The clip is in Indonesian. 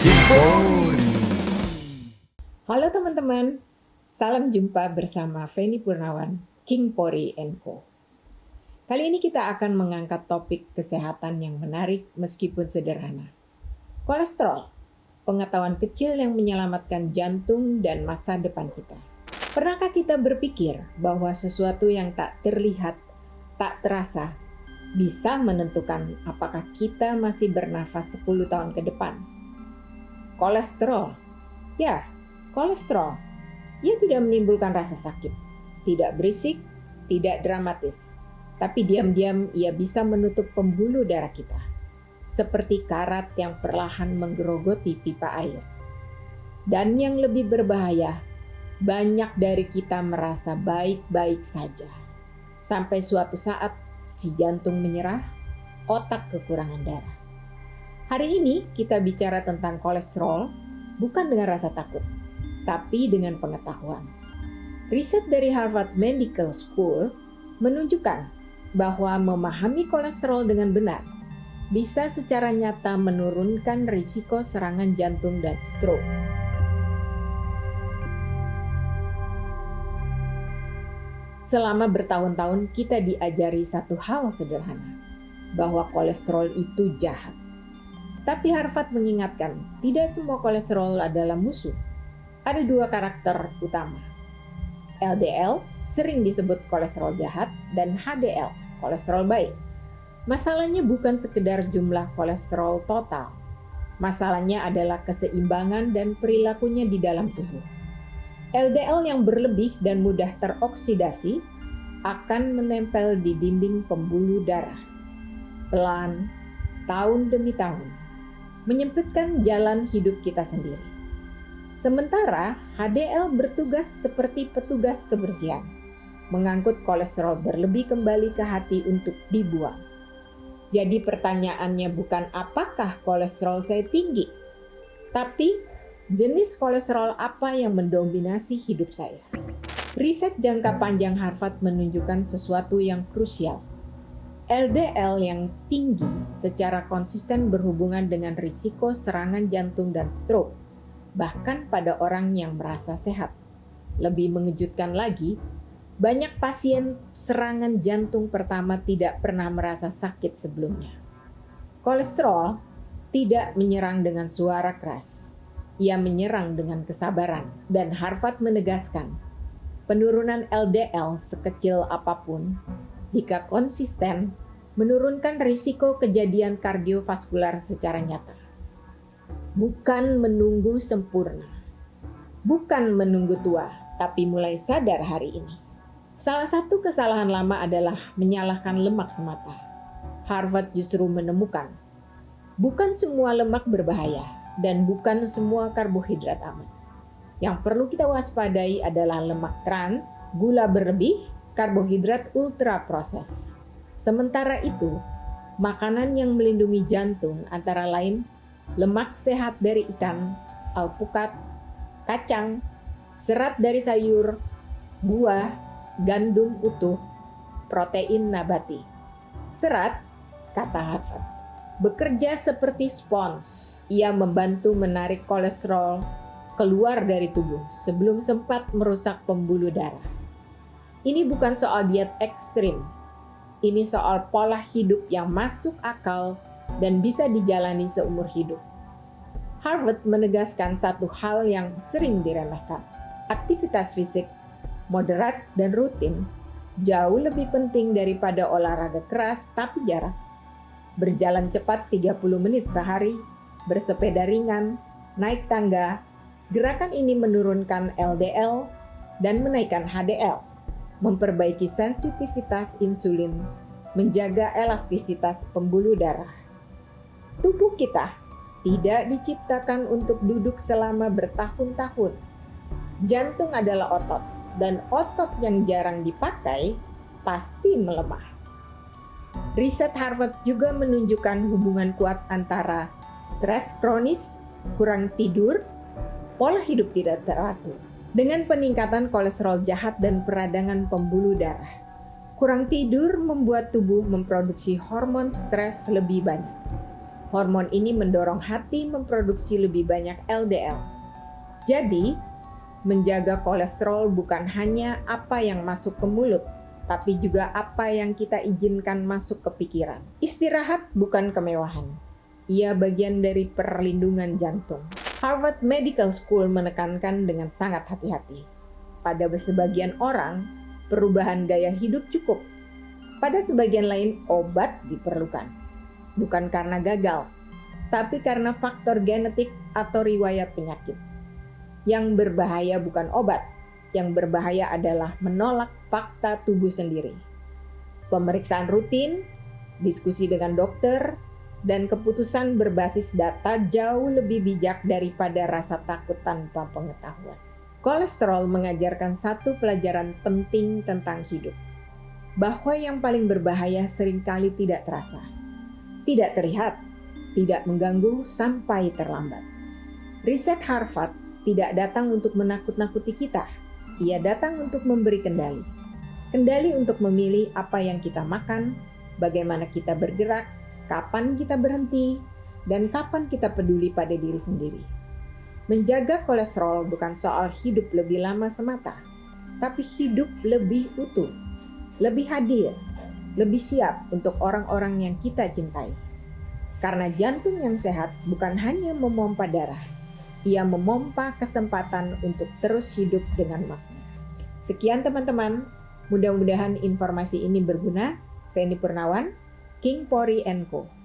Kipori. Halo teman-teman, salam jumpa bersama Feni Purnawan, King Pori Co. Kali ini kita akan mengangkat topik kesehatan yang menarik meskipun sederhana. Kolesterol, pengetahuan kecil yang menyelamatkan jantung dan masa depan kita. Pernahkah kita berpikir bahwa sesuatu yang tak terlihat, tak terasa, bisa menentukan apakah kita masih bernafas 10 tahun ke depan? Kolesterol, ya, kolesterol. Ia tidak menimbulkan rasa sakit, tidak berisik, tidak dramatis. Tapi diam-diam ia bisa menutup pembuluh darah kita. Seperti karat yang perlahan menggerogoti pipa air. Dan yang lebih berbahaya, banyak dari kita merasa baik-baik saja. Sampai suatu saat si jantung menyerah, otak kekurangan darah. Hari ini kita bicara tentang kolesterol bukan dengan rasa takut, tapi dengan pengetahuan. Riset dari Harvard Medical School menunjukkan bahwa memahami kolesterol dengan benar bisa secara nyata menurunkan risiko serangan jantung dan stroke. Selama bertahun-tahun kita diajari satu hal sederhana, bahwa kolesterol itu jahat. Tapi Harvard mengingatkan, tidak semua kolesterol adalah musuh. Ada dua karakter utama. LDL sering disebut kolesterol jahat dan HDL, kolesterol baik. Masalahnya bukan sekedar jumlah kolesterol total. Masalahnya adalah keseimbangan dan perilakunya di dalam tubuh. LDL yang berlebih dan mudah teroksidasi akan menempel di dinding pembuluh darah. Pelan, tahun demi tahun, menyempitkan jalan hidup kita sendiri. Sementara HDL bertugas seperti petugas kebersihan, mengangkut kolesterol berlebih kembali ke hati untuk dibuang. Jadi pertanyaannya bukan apakah kolesterol saya tinggi, tapi jenis kolesterol apa yang mendominasi hidup saya. Riset jangka panjang Harvard menunjukkan sesuatu yang krusial. LDL yang tinggi secara konsisten berhubungan dengan risiko serangan jantung dan stroke, bahkan pada orang yang merasa sehat. Lebih mengejutkan lagi, banyak pasien serangan jantung pertama tidak pernah merasa sakit sebelumnya. Kolesterol tidak menyerang dengan suara keras. Ia menyerang dengan kesabaran, dan Harvard menegaskan, penurunan LDL sekecil apapun, jika konsisten, menurunkan risiko kejadian kardiovaskular secara nyata. Bukan menunggu sempurna, bukan menunggu tua, tapi mulai sadar hari ini. Salah satu kesalahan lama adalah menyalahkan lemak semata. Harvard justru menemukan, bukan semua lemak berbahaya, dan bukan semua karbohidrat aman. Yang perlu kita waspadai adalah lemak trans, gula berlebih, karbohidrat ultra proses. Sementara itu, makanan yang melindungi jantung antara lain lemak sehat dari ikan, alpukat, kacang, serat dari sayur, buah, gandum utuh, protein nabati. Serat, kata Harvard, bekerja seperti spons. Ia membantu menarik kolesterol keluar dari tubuh sebelum sempat merusak pembuluh darah. Ini bukan soal diet ekstrim. Ini soal pola hidup yang masuk akal dan bisa dijalani seumur hidup. Harvard menegaskan satu hal yang sering diremehkan. Aktivitas fisik moderat dan rutin jauh lebih penting daripada olahraga keras tapi jarang. Berjalan cepat 30 menit sehari, bersepeda ringan, naik tangga. Gerakan ini menurunkan LDL dan menaikkan HDL, memperbaiki sensitivitas insulin, menjaga elastisitas pembuluh darah. Tubuh kita tidak diciptakan untuk duduk selama bertahun-tahun. Jantung adalah otot, dan otot yang jarang dipakai pasti melemah. Riset Harvard juga menunjukkan hubungan kuat antara stres kronis, kurang tidur, pola hidup tidak teratur, dengan peningkatan kolesterol jahat dan peradangan pembuluh darah. Kurang tidur membuat tubuh memproduksi hormon stres lebih banyak. Hormon ini mendorong hati memproduksi lebih banyak LDL. Jadi, menjaga kolesterol bukan hanya apa yang masuk ke mulut, tapi juga apa yang kita izinkan masuk ke pikiran. Istirahat bukan kemewahan. Ia bagian dari perlindungan jantung. Harvard Medical School menekankan dengan sangat hati-hati. Pada sebagian orang, perubahan gaya hidup cukup. Pada sebagian lain, obat diperlukan. Bukan karena gagal, tapi karena faktor genetik atau riwayat penyakit. Yang berbahaya bukan obat, yang berbahaya adalah menolak fakta tubuh sendiri. Pemeriksaan rutin, diskusi dengan dokter, dan keputusan berbasis data jauh lebih bijak daripada rasa takut tanpa pengetahuan. Kolesterol mengajarkan satu pelajaran penting tentang hidup, bahwa yang paling berbahaya seringkali tidak terasa, tidak terlihat, tidak mengganggu sampai terlambat. Riset Harvard tidak datang untuk menakut-nakuti kita, ia datang untuk memberi kendali. Kendali untuk memilih apa yang kita makan, bagaimana kita bergerak, kapan kita berhenti, dan kapan kita peduli pada diri sendiri. Menjaga kolesterol bukan soal hidup lebih lama semata, tapi hidup lebih utuh, lebih hadir, lebih siap untuk orang-orang yang kita cintai. Karena jantung yang sehat bukan hanya memompa darah, ia memompa kesempatan untuk terus hidup dengan makna. Sekian teman-teman, mudah-mudahan informasi ini berguna. Feni Purnawan, King Pori & Co.